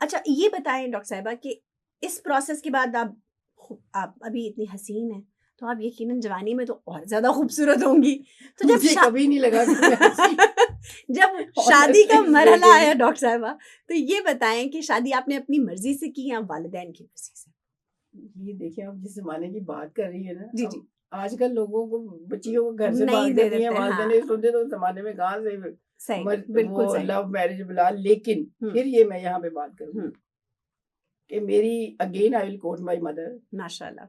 अच्छा ये बताएं डॉक्टर साहिबा कि इस प्रोसेस के बाद आप अभी इतनी हसीन हैं, तो आप यकीनन जवानी में तो और ज्यादा खूबसूरत होंगी। तो जब मुझे कभी नहीं लगा कि मैं हंसी जब शादी का Honestly मरहला speaking, आया डॉक्टर साहिबा, तो ये बताएं कि शादी आपने अपनी मर्जी से की या वालिदैन की मर्जी से? ये देखिए आप जिस जमाने की बात कर रही है ना, जी अब जी, आजकल लोगों को बच्चियों को घर से नहीं भाग दे देती हैं, देते, हाँ वालिदैन नहीं सुनते, तो उस जमाने में कहाँ से सही, बिल्कुल वो सही। लव मैरिज बुला। लेकिन फिर ये मैं यहाँ पे बात करूँ हम्म, कि मेरी again I will quote my mother, माशाल्लाह।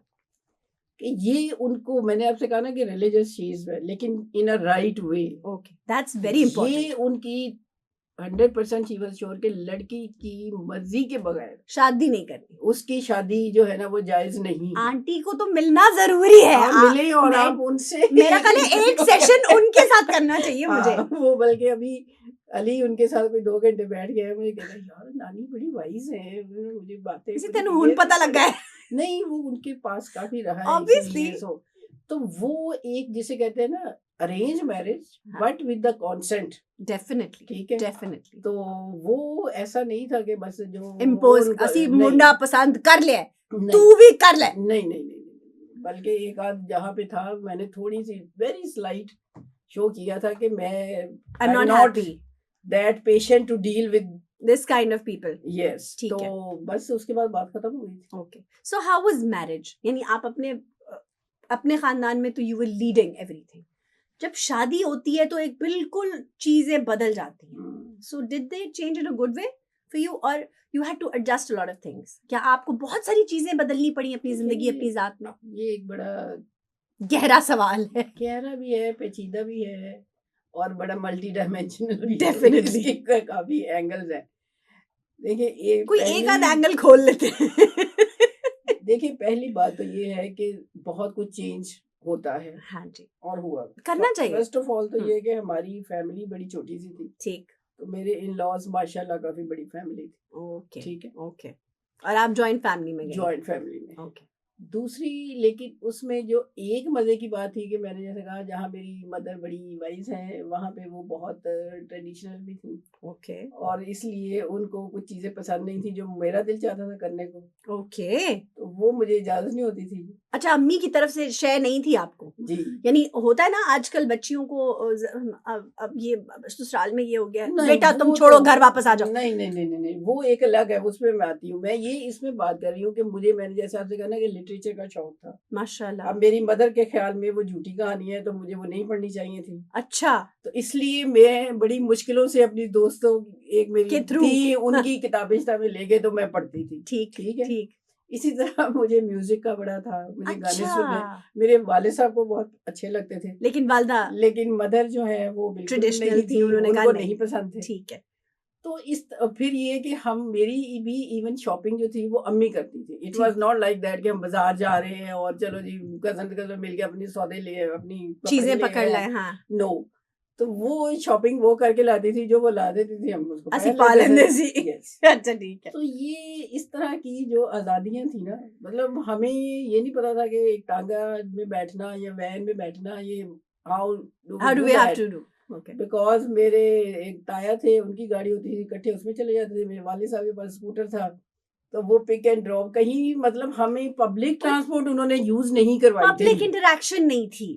कि ये उनको मैंने आपसे कहा ना कि रिलीजियस चीज है, लेकिन in a right way. Okay, that's very ये इंपॉर्टेंट। उनकी 100% शी वाज श्योर कि लड़की की मर्जी के बगैर शादी नहीं करनी, उसकी शादी जो है ना वो जायज नहीं है। आंटी को तो मिलना जरूरी है। आप मिले और मैं- आप उनसे मेरा ख्याल है एक सेशन उनके साथ करना चाहिए मुझे। हाँ, वो बल्कि अभी अली उनके साथ कोई 2 घंटे बैठ गया है, मुझे कहता है यार नानी बड़ी वाइज है, उन्होंने मुझे बातें इसे कुछ तेन की हुन है, पता लगा है। नहीं वो उनके पास काफी रहा है ऑब्वियसली, इसीलिए सो। तो वो एक जिसे कहते हैं ना अरेंज मैरिज हाँ। But with the consent, definitely, ठीक है। डेफिनेटली। तो वो ऐसा नहीं था कि बस जो इम्पोज उनको असी नहीं, मुंडा पसंद कर ले, नहीं, तू भी कर ले। नहीं, बल्कि एक आध जहाँ पे था मैंने थोड़ी सी वेरी स्लाइट शो किया था कि मैं I am I'm not not happy that patient to deal with this kind of people. yes। ठीक तो है। बस उसके बाद बात खत्म हो गई थी। Okay, so how was marriage? यानी आप अपने खानदान में तो यू वर लीडिंग एवरीथिंग, जब शादी होती है तो एक बिल्कुल चीजें बदल जाती हैं। So did they change in a good way for you, और you had to adjust a lot of things? क्या आपको बहुत सारी चीजें बदलनी पड़ी अपनी जिंदगी, अपनी जात में? ये एक बड़ा गहरा सवाल है। गहरा भी है, पेचीदा भी है और बड़ा मल्टी डायमेंशनल भी Definitely. है। इसके काफी एंगल्स हैं। देखिए कोई एक आध एंगल खोल लेते हैं। देखिए पहली बात तो ये है कि बहुत कुछ चेंज होता है हाँ जी, और हुआ करना चाहिए। फर्स्ट ऑफ ऑल तो ये कि हमारी फैमिली बड़ी छोटी सी थी, ठीक, तो मेरे इन लॉज माशाल्लाह काफी बड़ी फैमिली थी, ओके ठीक है, ओके। और आप जॉइंट फैमिली में गए? जॉइंट फैमिली में। ओके, दूसरी लेकिन उसमें जो एक मजे की बात थी कि मैंने जैसे कहा जहाँ मेरी मदर बड़ी वाइज है वहाँ पे वो बहुत ट्रेडिशनल भी थी, ओके और इसलिए उनको कुछ चीजें पसंद नहीं थी जो मेरा दिल चाहता था करने को, ओके। तो वो मुझे इजाजत नहीं होती थी। अच्छा, अम्मी की तरफ से शेयर नहीं थी आपको? जी यानी होता है ना आजकल बच्चियों को अब ये ससुराल में ये हो गया, नहीं, बेटा तुम वो छोड़ो तो घर वापस आ जाओ। नहीं, वो एक अलग है, उसमें मैं आती हूँ। मैं ये इसमें बात कर रही हूँ कि मैंने जैसे आपसे कहा ना कि लिटरेचर का शौक था। माशाल्लाह। अब मेरी मदर के ख्याल में वो झूठी कहानी है तो मुझे वो नहीं पढ़नी चाहिए थी, अच्छा, तो इसलिए मैं बड़ी मुश्किलों से अपनी दोस्तों एक मेरी के थ्रू थी उनकी किताबें लेके तो मैं पढ़ती थी। ठीक ठीक है, ठीक। इसी तरह मुझे म्यूजिक का बड़ा था, मुझे गाने सुनने अच्छा, मेरे वाले साहब को बहुत अच्छे लगते थे, लेकिन वालदा लेकिन मदर जो है वो बिल्कुल ट्रेडिशनल नहीं थी, थी, उन्होंने कहा उनको नहीं। नहीं पसंद थे। ठीक है, तो फिर ये कि हम मेरी भी इवन शॉपिंग जो थी वो अम्मी करती थी। इट ठीक। वाज नॉट लाइक दैट कि हम बाजार जा रहे हैं और चलो जी कजन मिल के अपनी सौदे ले अपनी कपड़े चीजें ले पकड़ आए। लाए, हाँ। नो, तो वो शॉपिंग वो करके लाती थी, जो वो ला देती थी हम उसको असी पहन पालन लेते सी। थे। Yes। अच्छा ठीक है। तो ये इस तरह की जो आज़ादियाँ थी ना, मतलब हमें ये नहीं पता था कि एक टांगा में बैठना या वैन में बैठना ये how how do we have to do? Okay, because मेरे एक ताया थे, उनकी गाड़ी होती थी, इकट्ठे उसमें चले जाते थे। मेरे वाले साहब के पास स्कूटर था, तो वो पिक एंड ड्रॉप कहीं, मतलब हमें पब्लिक ट्रांसपोर्ट उन्होंने यूज नहीं करवाई पब्लिक थी। इंटरेक्शन नहीं थी,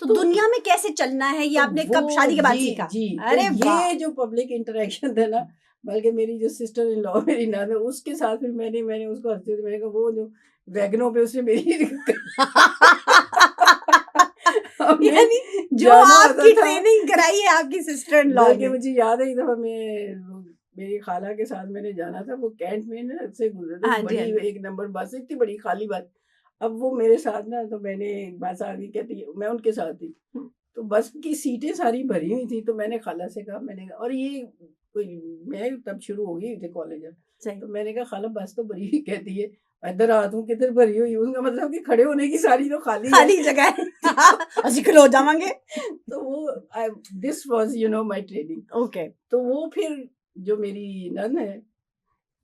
तो तो- दुनिया में कैसे चलना है ये तो आपने कब वो शादी के बाद जी सीखा? जी अरे तो वाह, ये जो पब्लिक इंटरेक्शन था ना, बल्कि मेरी जो सिस्टर इन लॉ मेरी नाना, उसके साथ फिर मैंने उसको हंसते हुए मैंने कहा वो जो वैगनों पे उसने मेरी हमने यानी जो जाना आपकी होता था। ट्रेनिंग कराई है आपकी सिस्टर इन लॉ बल्कि ने। मुझे याद है एक दफा मैं मेरी खाला के साथ मैंने जाना था, वो कैंट में ना से गुजरे थे, हाँ जी, बड़ी हाँ जी। एक नंबर बस, इतनी बड़ी खाली बस। अब वो मेरे साथ ना, तो मैंने बस आ गई, कहती है मैं उनके साथ थी, तो बस की सीटें सारी भरी हुई थी, तो मैंने खाला से कहा, मैंने कहा, और ये कोई मैं तब शुरू हो गई थी कॉलेज, सही, तो मैंने कहा खाला बस तो भरी हुई, कहती है इधर आ तू किधर भरी हुई, उनका मतलब कि खड़े होने की सारी तो खाली है। खाली जगह है। असि खलो जावांगे। तो वो this was my training. Okay, तो वो फिर जो मेरी नन है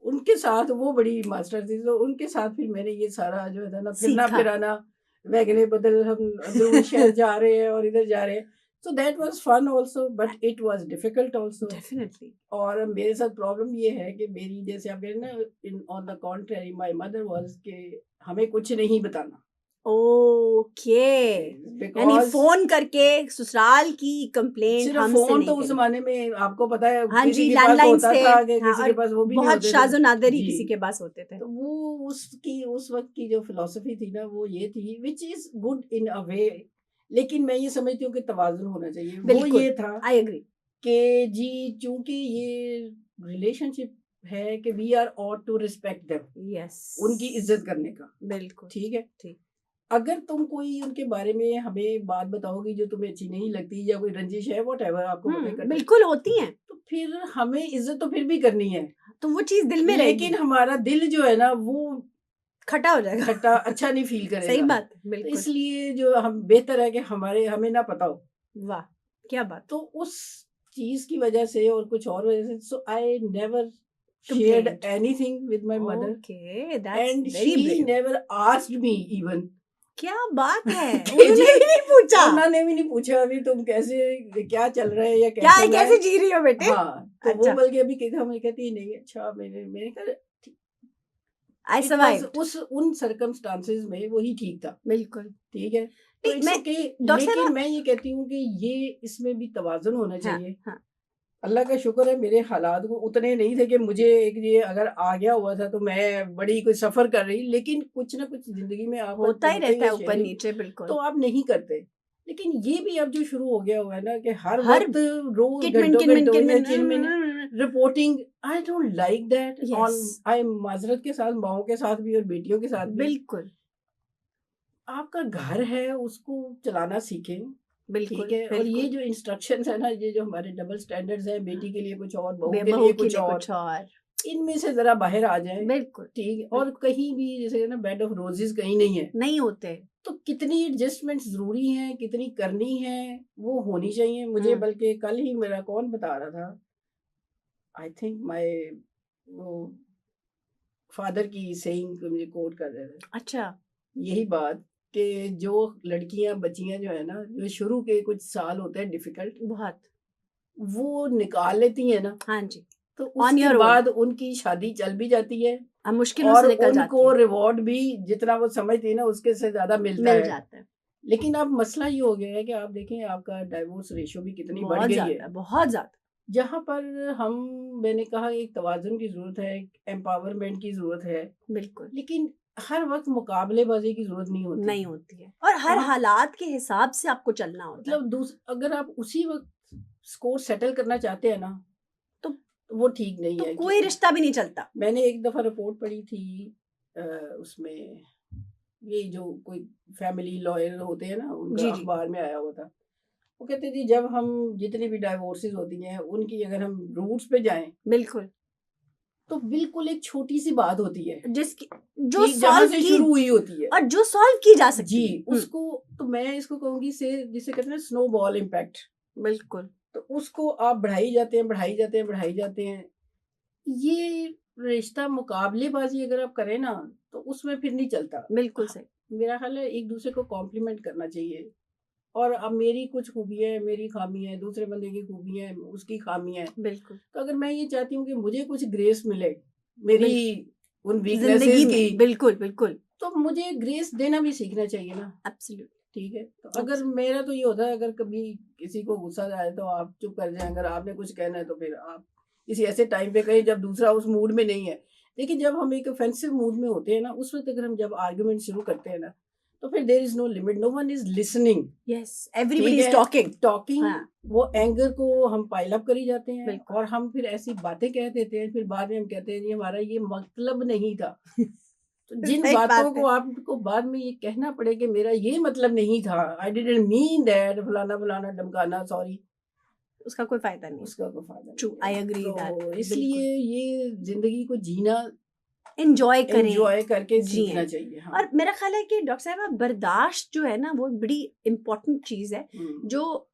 उनके साथ वो बड़ी मास्टर थी, तो उनके साथ फिर मैंने ये सारा जो है ना फिरना सीखा। फिराना, वैगने बदल, हम अंदरूनी शहर जा रहे हैं और इधर जा रहे हैं, So that was fun also, but it was difficult also. Definitely. और मेरे साथ प्रॉब्लम ये है कि मेरी जैसे आप कह रहे हैं ना, on the contrary my mother was कि हमें कुछ नहीं बताना. Okay. यानी Because फोन करके ससुराल की कंप्लेंट सिर्फ हमसे फोन नहीं तो उस करें. जमाने में आपको पता है हाँ किसी जी, के पास लैंडलाइंस होता थे. था कि हाँ, किसी के पास वो भी नहीं बहुत होते थे. शाज़ो नादर ही जी. किसी के पास होते थे. तो वो उसकी उस वक्त की जो फिलॉसफी थी ना वो ये थी, विच इज गुड इन अ वे, लेकिन मैं ये समझती हूँ कि तवाज़ुन होना चाहिए. वो बिल्कुल. ये था आई एग्री. कि जी चूंकि ये रिलेशनशिप है कि we are ought to respect them, yes, उनकी इज्जत करने का. बिल्कुल. ठीक है. ठीक. अगर तुम कोई उनके बारे में हमें बात बताओगी जो तुम्हें अच्छी नहीं लगती या कोई रंजिश है व्हाटएवर आपको पता है, बिल्कुल होती हैं. तो फिर हमें इज्जत तो फिर भी करनी है, तो वो चीज दिल में रहेगी, लेकिन हमारा दिल जो है ना वो खट्टा हो जाएगा. खट्टा अच्छा नहीं फील करेगा. सही बात है, तो बिल्कुल. इसलिए जो हम बेहतर है कि हमें ना पता हो. वाह, क्या बात. तो उस चीज की वजह से और कुछ और वजह से, so I never shared Complained. anything with my mother, Okay, that's and very she brave. never asked me even. क्या बात है. कि उन्होंने जी, भी नहीं पूछा. उन्होंने भी नहीं पूछा अभी तुम कैसे क्या चल रहा है या क्या है, चल रहा है. कैसे जी रही हो बेटे. हाँ, तो अच्छा. वो बल्कि अभी कहती हमें कहती है नहीं अच्छा मैंने कहा I it was survived. उन सर्कमस्टांसेस में वही ठीक था. बिल्कुल. ठीक है. तो नहीं, it's मैं okay, डॉक्टर लेकिन साहब, मैं ये कहती हूँ कि ये इसमें भी तवाज़ुन होना हाँ, चाहिए. हाँ. अल्लाह का शुक्र है मेरे हालात को उतने नहीं थे कि मुझे एक ये अगर आ गया हुआ था तो मैं बड़ी कोई सफर कर रही, लेकिन कुछ ना कुछ जिंदगी में आप होता ही रहता है ऊपर sharing, नीचे. बिल्कुल. तो आप नहीं करते. लेकिन ये भी अब जो शुरू हो गया हुआ है ना कि हर हर वक्त रोज किटमिन घंटों किटमिन घंटों में किटमिन. Reporting, I don't like that. On Yes. आई माजरत के साथ माओ के साथ भी और बेटियों के साथ भी. बिल्कुल. आपका घर है उसको चलाना सीखें. बिल्कुल. ठीक है. और ये बिल्कुल. जो इंस्ट्रक्शंस है ना, ये जो हमारे डबल स्टैंडर्ड्स हैं, बेटी के लिए कुछ और बहू के बहू लिए के कुछ लिए और, कुछ और. इनमें से जरा बाहर आ जाएं. बिल्कुल. ठीक है. और कहीं भी जैसे ना बेड ऑफ रोजेस कहीं नहीं है, नहीं होते. तो कितनी एडजस्टमेंट जरूरी है, कितनी करनी है, वो होनी चाहिए. मुझे बल्कि कल ही मेरा कौन बता रहा था, आई थिंक माय वो फादर की सेइंग मुझे कोट कर रहे थे. अच्छा. यही बात कि जो लड़कियां बच्चियां जो है ना, जो शुरू के कुछ साल होते हैं डिफिकल्ट, बहुत. वो निकाल लेती है ना, हाँ जी. तो On उसके your own. बाद उनकी शादी चल भी जाती है अब मुश्किलों और से निकल जाती उनको है. रिवॉर्ड भी जितना वो समझती है ना उसके से ज्यादा मिलता मिल है. जाता है. लेकिन अब मसला ये हो गया है कि आप देखें आपका डाइवोर्स रेशियो भी कितनी बढ़ बहुत गई ज्यादा, है, बहुत ज्यादा. जहाँ पर मैंने कहा एक तवाज़ुन की जरूरत है, एम्पावरमेंट की जरूरत है, बिल्कुल. लेकिन हर वक्त मुकाबलेबाजी की जरूरत नहीं होती. नहीं होती है. और हर हाँ. हालात के हिसाब से आपको चलना होता है. मतलब अगर आप उसी वक्त स्कोर सेटल करना चाहते हैं ना, तो वो ठीक नहीं तो है. कोई रिश्ता भी नहीं चलता. मैंने एक दफा रिपोर्ट पढ़ी थी, उसमें ये जो कोई फैमिली लॉयर होते हैं ना, उनका जी, जी. अखबार में आया हुआ था. वो कहते थे जब हम जितनी भी डाइवोर्सेस होती हैं उनकी अगर हम रूट्स पे जाएं, बिल्कुल. तो बिल्कुल एक छोटी सी बात होती है जिसकी जो ठीक जहाँ सॉल्व से की शुरू हुई होती है, और जो सॉल्व की जा सकती जी. है. उसको तो मैं इसको कहूंगी से जिसे कहते हैं स्नो बॉल इम्पैक्ट. बिल्कुल. तो उसको आप बढ़ाई जाते हैं, बढ़ाई जाते हैं, बढ़ाई जाते हैं. ये रिश्ता मुकाबलेबाजी अगर आप करें ना तो उसमें फिर नहीं चलता. बिल्कुल सही. मेरा ख्याल है एक दूसरे को कॉम्प्लीमेंट करना चाहिए. और अब मेरी कुछ खूबी है, मेरी खामी है, दूसरे बंदे की खूबी है, उसकी खामी है. बिल्कुल. तो अगर मैं ये चाहती हूँ कि मुझे कुछ ग्रेस मिले मेरी उन जिंदगी वीकनेसेस में. की, बिल्कुल. बिल्कुल. तो मुझे ग्रेस देना भी सीखना चाहिए ना. एब्सोल्युटली. ठीक है. तो अगर मेरा तो ये होता है अगर कभी किसी को गुस्सा आए तो आप चुप कर जाएं. अगर आपने कुछ कहना है तो फिर आप किसी ऐसे टाइम पे कहें जब दूसरा उस मूड में नहीं है. लेकिन जब हम एक ऑफेंसिव मूड में होते हैं ना, उस वक्त अगर हम जब आर्गुमेंट शुरू करते हैं ना, तो फिर there is no limit, no one is listening. Yes, everybody is talking. हाँ. वो एंगर को हम पाइल अप करी जाते हैं बिल्कुल. और हम फिर ऐसी बातें कह देते हैं, फिर बाद में हम कहते हैं जी हमारा ये मतलब नहीं था. तो जिन सही बात बातों है. को आपको बाद में ये कहना पड़े कि मेरा ये मतलब नहीं था, आई डिडंट मीन दैट, फलाना फलाना ढमकाना, सॉरी, उसका कोई फायदा नहीं. उसका कोई फायदा नहीं ट्रू, है. आई एग्री तो दैट. इसलिए ये जिंदगी को जीना, एंजॉय करें, एंजॉय करके जिएं. सीखना चाहिए. हाँ. और मेरा ख्याल है कि डॉक्टर साहब बर्दाश्त जो है ना वो बड़ी इम्पोर्टेंट चीज है. जो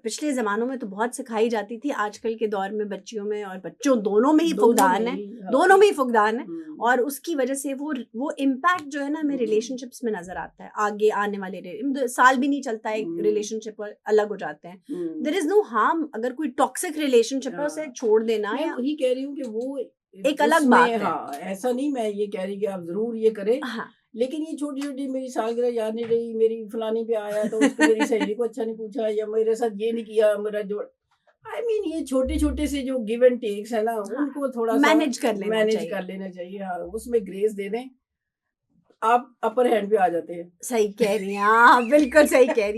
पिछले ज़मानों में तो बहुत सिखाई जाती थी, आजकल के दौर में बच्चियों में और बच्चों दोनों में ही दोनों फुकदान में है, ही, हाँ। दोनों में ही फुकदान है। हम्म, और उसकी वजह से वो इम्पैक्ट जो है ना हमें हम्म। रिलेशनशिप्स में नजर आता है, आगे आने वाले साल भी नहीं चलता है हम्म। रिलेशनशिप और अलग हो जाते हैं। हम्म। देयर इज नो हार्म, अगर कोई टॉक्सिक रिलेशनशिप है उसे हाँ। छोड़ देना मैं या वही कह रही हूँ कि वो एक अलग उसमें, बात है। हाँ, ऐसा नहीं मैं ये कह रही कि आप जरूर ये करें, हाँ लेकिन ये छोटी छोटी, मेरी सालगिरह याद नहीं रही, मेरी फलानी पे आया तो उसको मेरी सहेली को अच्छा नहीं पूछा, या मेरे साथ ये नहीं किया, मेरा जो ये छोटे छोटे से जो गिव एंड टेक्स है ना, हाँ, उनको थोड़ा सा मैनेज कर लेना मैनेज चाहिए। कर लेना चाहिए। हाँ, उसमें ग्रेस दे दें, आप अपर हैंड पे आ जाते हैं। सही कह रही हैं, हाँ बिल्कुल सही कह रही हैं।